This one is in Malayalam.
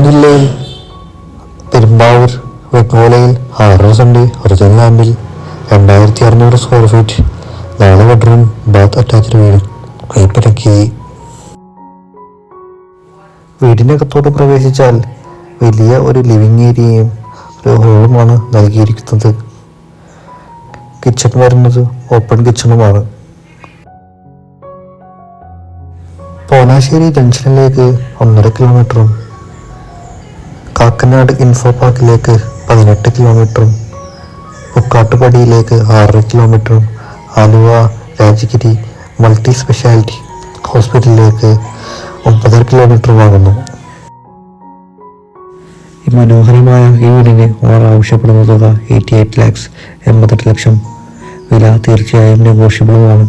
ജില്ലയിൽ പെരുമ്പാവൂർ വെങ്ങോലയിൽ 6 സെന്റ് ഒറിജിനൽ ലാൻഡിൽ 2600 square feet 4 bedroom bath attached വീട് വിൽപ്പനയ്ക്ക്. വീടിനകത്തോട്ട് പ്രവേശിച്ചാൽ വലിയ ഒരു ലിവിംഗ് ഏരിയയും ഒരു ഹോളുമാണ് നൽകിയിരിക്കുന്നത്. കിച്ചൺ വരുന്നത് ഓപ്പൺ കിച്ചണുമാണ്. പോലാശ്ശേരി ജംഗ്ഷനിലേക്ക് 1.5 കിലോമീറ്ററും കാക്കനാട് ഇൻഫോ പാർക്കിലേക്ക് 18 കിലോമീറ്ററും പുക്കാട്ടുപടിയിലേക്ക് 6 കിലോമീറ്ററും ആലുവ രാജഗിരി മൾട്ടി സ്പെഷ്യാലിറ്റി ഹോസ്പിറ്റലിലേക്ക് 9 കിലോമീറ്ററുമാകുന്നു. ഈ മനോഹരമായ ഈ വീടിന് ഓണർ ആവശ്യപ്പെടുന്ന തുക 88 lakhs 88 ലക്ഷം. വില തീർച്ചയായും നെഗോഷ്യബിളുമാണ്.